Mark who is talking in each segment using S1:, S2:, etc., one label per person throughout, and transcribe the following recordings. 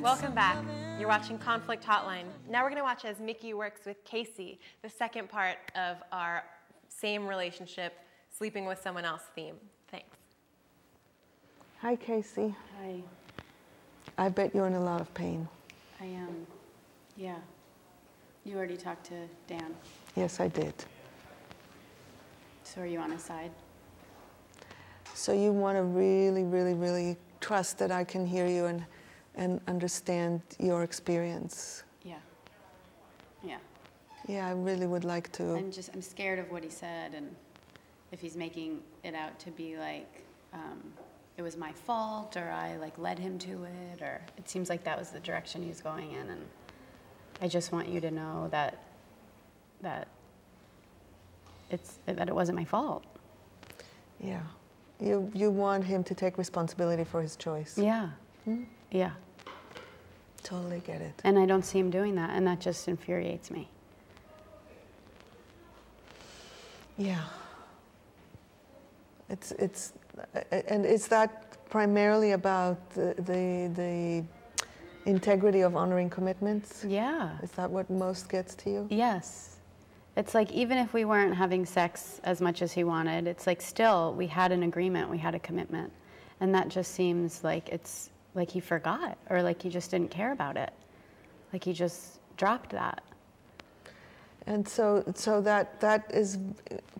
S1: Welcome back. You're watching Conflict Hotline. Now we're going to watch as Miki works with Casey, the second part of our same relationship, sleeping with someone else theme. Thanks.
S2: Hi, Casey.
S3: Hi.
S2: I bet you're in a lot of pain.
S3: I am. Yeah. You already talked to Dan.
S2: Yes, I did.
S3: So are you on his side?
S2: So you want to really, really, really trust that I can hear you and understand your experience.
S3: Yeah. Yeah.
S2: Yeah, I really would like to.
S3: I'm scared of what he said, and if he's making it out to be like it was my fault, or I like led him to it, or it seems like that was the direction he was going in, and I just want you to know that it wasn't my fault.
S2: Yeah. You want him to take responsibility for his choice.
S3: Yeah.
S2: Hmm?
S3: Yeah.
S2: Totally get it.
S3: And I don't see him doing that, and that just infuriates me.
S2: Yeah. And is that primarily about the integrity of honoring commitments?
S3: Yeah.
S2: Is that what most gets to you?
S3: Yes. It's like even if we weren't having sex as much as he wanted, it's like still we had an agreement, we had a commitment. And that just seems like it's like he forgot, or like he just didn't care about it. Like he just dropped that.
S2: And so that is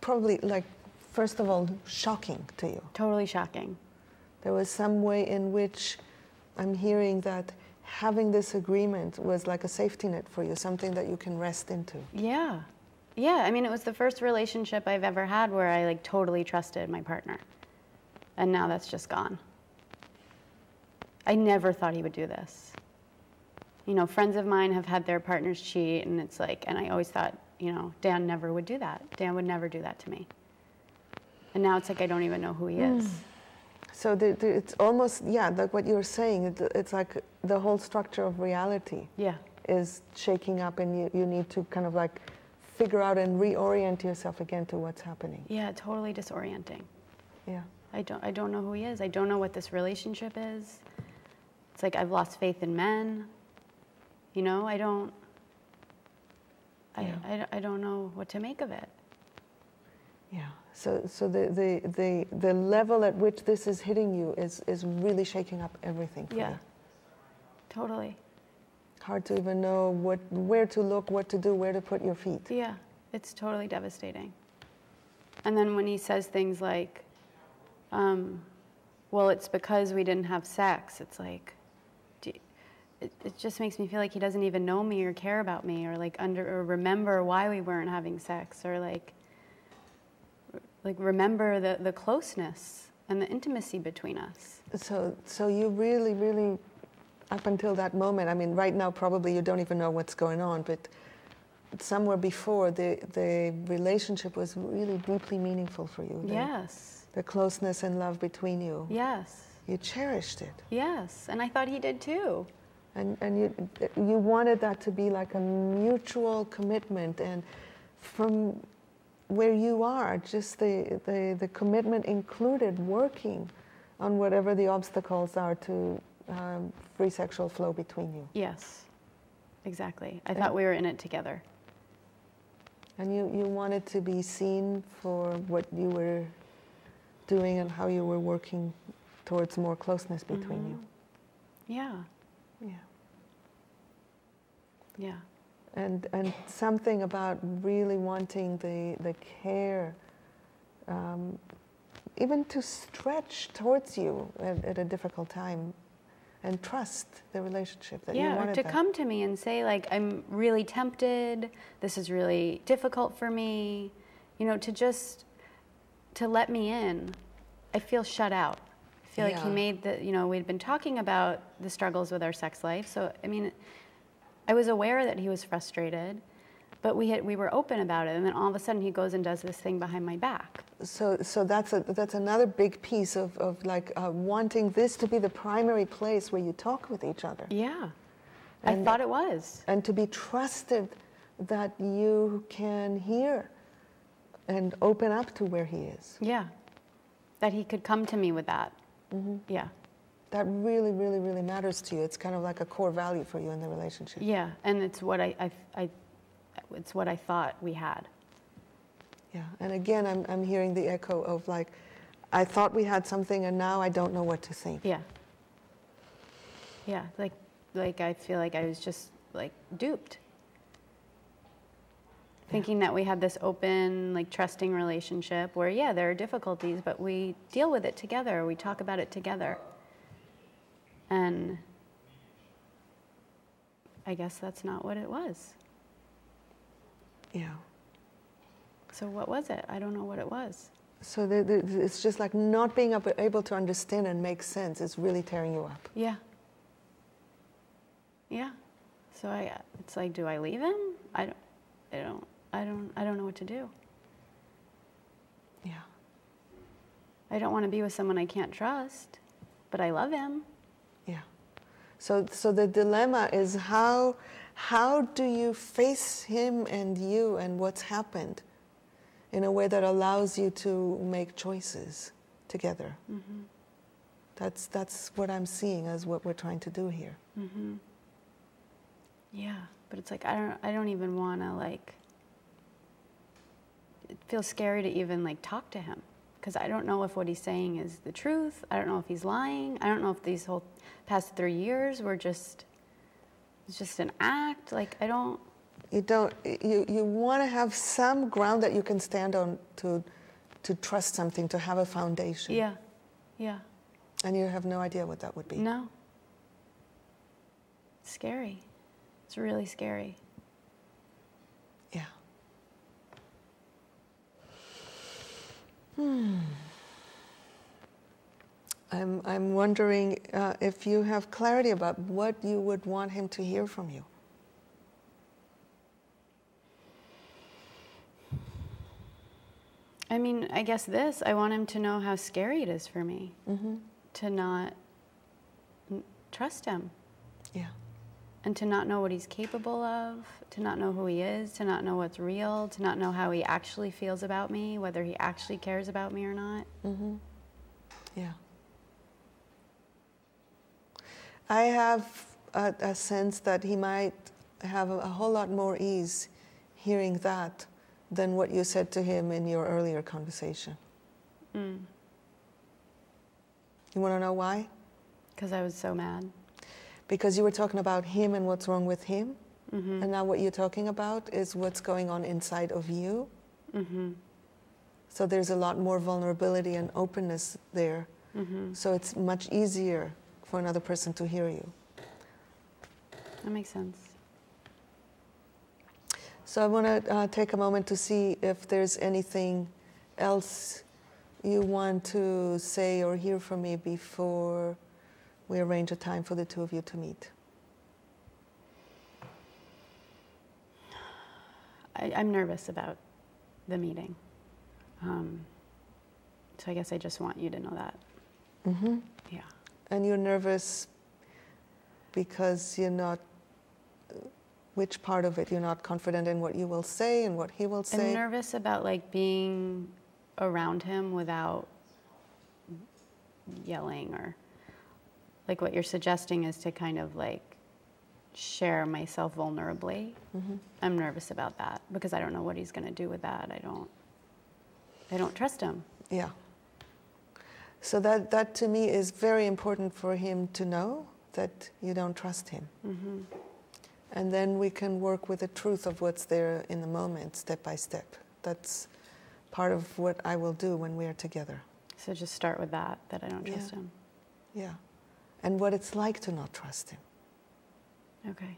S2: probably, like, first of all, shocking to you.
S3: Totally shocking.
S2: There was some way in which I'm hearing that having this agreement was like a safety net for you, something that you can rest into.
S3: Yeah. Yeah, I mean, it was the first relationship I've ever had where I like totally trusted my partner. And now that's just gone. I never thought he would do this. You know, friends of mine have had their partners cheat, and it's like, and I always thought, you know, Dan never would do that. Dan would never do that to me. And now it's like I don't even know who he is.
S2: So it's almost, yeah, like what you're saying, it's like the whole structure of reality is shaking up, and you need to kind of like figure out and reorient yourself again to what's happening.
S3: Yeah, totally disorienting.
S2: Yeah.
S3: I don't know who he is. I don't know what this relationship is. It's like I've lost faith in men. You know, I don't know what to make of it.
S2: Yeah. So the level at which this is hitting you is really shaking up everything for you.
S3: Totally.
S2: Hard to even know where to look, what to do, where to put your feet.
S3: Yeah, it's totally devastating. And then when he says things like, well, it's because we didn't have sex, it's like, it just makes me feel like he doesn't even know me or care about me, or like or remember why we weren't having sex, or like remember the closeness and the intimacy between us.
S2: So you really, really, up until that moment, I mean, right now probably you don't even know what's going on, but somewhere before, the relationship was really deeply meanuful for you.
S3: Yes.
S2: The closeness and love between you.
S3: Yes.
S2: You cherished it.
S3: Yes, and I thought he did too.
S2: And you wanted that to be like a mutual commitment, and from where you are, just the commitment included working on whatever the obstacles are to free sexual flow between you.
S3: Yes, exactly. I thought we were in it together.
S2: And you wanted to be seen for what you were doing and how you were working towards more closeness between you.
S3: Yeah.
S2: Yeah.
S3: Yeah.
S2: And something about really wanting the care, even to stretch towards you at a difficult time, and trust the relationship that you wanted.
S3: Yeah, to come to me and say, like, I'm really tempted, this is really difficult for me, you know, to let me in. I feel shut out. I feel like he made we'd been talking about the struggles with our sex life, so, I mean, I was aware that he was frustrated, but we were open about it, and then all of a sudden he goes and does this thing behind my back.
S2: So that's another big piece of wanting this to be the primary place where you talk with each other.
S3: Yeah, I thought it was.
S2: And to be trusted that you can hear and open up to where he is.
S3: Yeah, that he could come to me with that. Yeah.
S2: that really, really, really matters to you. It's kind of like a core value for you in the relationship.
S3: Yeah, and it's what it's what I thought we had.
S2: Yeah, and again, I'm hearing the echo of like, I thought we had something, and now I don't know what to think.
S3: Yeah. Yeah, like I feel like I was just like duped. Thinking that we had this open, like trusting relationship where, yeah, there are difficulties, but we deal with it together. We talk about it together. And I guess that's not what it was.
S2: Yeah.
S3: So what was it? I don't know what it was.
S2: So it's just like not being able to understand and make sense is really tearing you up.
S3: Yeah. Yeah. So it's like, do I leave him? I don't know what to do.
S2: Yeah.
S3: I don't want to be with someone I can't trust, but I love him.
S2: Yeah. So the dilemma is how do you face him and you and what's happened in a way that allows you to make choices together?
S3: Mm-hmm.
S2: That's what I'm seeing as what we're trying to do here.
S3: Mm-hmm. Yeah, but it's like I don't even want to like. It feels scary to even like talk to him because I don't know if what he's saying is the truth. I don't know if he's lying. I don't know if these whole past 3 years were it's just an act. Like I don't. You want to have some ground that you can stand on to trust something, to have a foundation.
S2: Yeah.
S3: Yeah.
S2: And you have no idea what that would be.
S3: No. It's scary. It's really scary.
S2: Yeah. I'm wondering if you have clarity about what you would want him to hear from you.
S3: I mean, I guess I want him to know how scary it is for me to not trust him.
S2: Yeah.
S3: And to not know what he's capable of, to not know who he is, to not know what's real, to not know how he actually feels about me, whether he actually cares about me or not.
S2: Mm-hmm. Yeah. I have a sense that he might have a whole lot more ease hearing that than what you said to him in your earlier conversation.
S3: Mm.
S2: You want to know why?
S3: Because I was so mad.
S2: Because you were talking about him and what's wrong with him,
S3: Mm-hmm.
S2: and now what you're talking about is what's going on inside of you.
S3: Mm-hmm.
S2: So there's a lot more vulnerability and openness there.
S3: Mm-hmm.
S2: So it's much easier for another person to hear you.
S3: That makes sense.
S2: So I want to take a moment to see if there's anything else you want to say or hear from me before we arrange a time for the two of you to meet.
S3: I'm nervous about the meeting. So I guess I just want you to know that.
S2: Mm-hmm.
S3: Yeah.
S2: And you're nervous because you're not, which part of it? You're not confident in what you will say and what he will say?
S3: I'm nervous about like being around him without yelling, or like what you're suggesting is to kind of like share myself vulnerably.
S2: Mm-hmm.
S3: I'm nervous about that because I don't know what he's going to do with that. I don't trust him.
S2: Yeah. So that to me is very important for him to know, that you don't trust him.
S3: Mm-hmm.
S2: And then we can work with the truth of what's there in the moment, step by step. That's part of what I will do when we are together.
S3: So just start with that I don't trust him.
S2: Yeah. And what it's like to not trust him.
S3: Okay.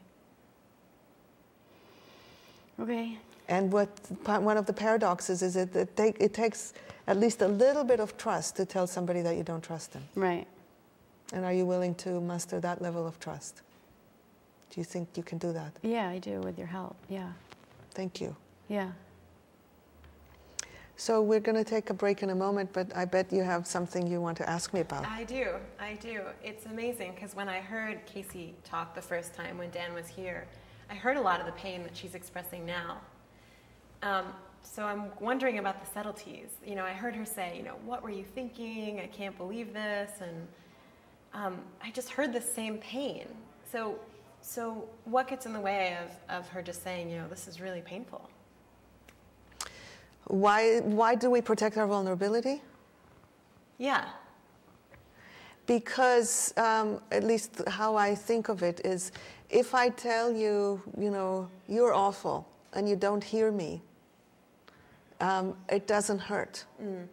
S3: Okay.
S2: And one of the paradoxes is that it takes at least a little bit of trust to tell somebody that you don't trust them.
S3: Right.
S2: And are you willing to muster that level of trust? Do you think you can do that?
S3: Yeah, I do, with your help. Yeah.
S2: Thank you.
S3: Yeah.
S2: So we're going to take a break in a moment, but I bet you have something you want to ask me about.
S1: I do. It's amazing because when I heard Casey talk the first time when Dan was here, I heard a lot of the pain that she's expressing now. So I'm wondering about the subtleties. I heard her say, what were you thinking? I can't believe this. And I just heard the same pain. So what gets in the way of her just saying, you know, this is really painful?
S2: Why do we protect our vulnerability?
S1: Yeah.
S2: Because, at least how I think of it is, if I tell you, you know, you're awful and you don't hear me, it doesn't hurt. Mm.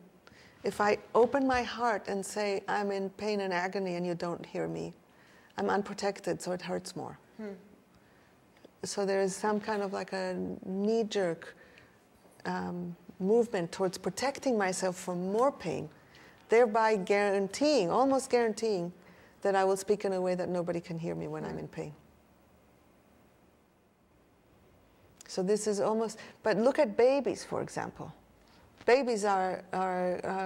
S2: If I open my heart and say, I'm in pain and agony and you don't hear me, I'm unprotected, so it hurts more. Hmm. So there is some kind of like a knee-jerk movement towards protecting myself from more pain, thereby guaranteeing, almost guaranteeing, that I will speak in a way that nobody can hear me when I'm in pain. So this is almost, but look at babies, for example. Babies are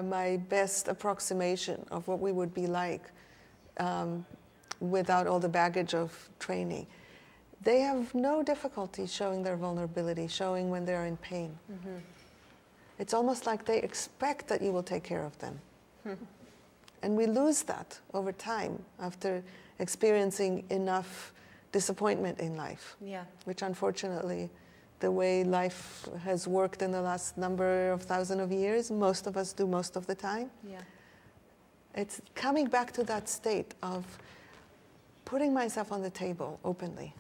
S2: my best approximation of what we would be like without all the baggage of training. They have no difficulty showing their vulnerability, showing when they're in pain. Mm-hmm. It's almost like they expect that you will take care of them. Mm-hmm. And we lose that over time after experiencing enough disappointment in life, which unfortunately, the way life has worked in the last number of thousands of years, most of us do most of the time. Yeah. It's coming back to that state of putting myself on the table openly.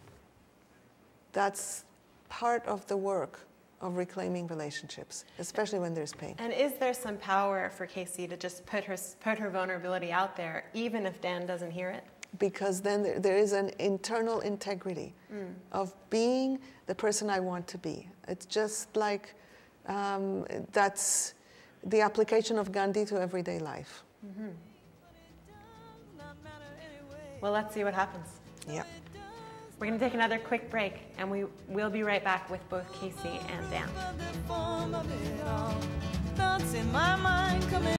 S2: That's part of the work of reclaiming relationships, especially when there's pain.
S1: And is there some power for Casey to just put her vulnerability out there, even if Dan doesn't hear it?
S2: Because then there is an internal integrity of being the person I want to be. It's just like that's the application of Gandhi to everyday life. Mm-hmm.
S1: Well, let's see what happens.
S2: Yeah.
S1: We're going to take another quick break, and we'll be right back with both Casey and Dan.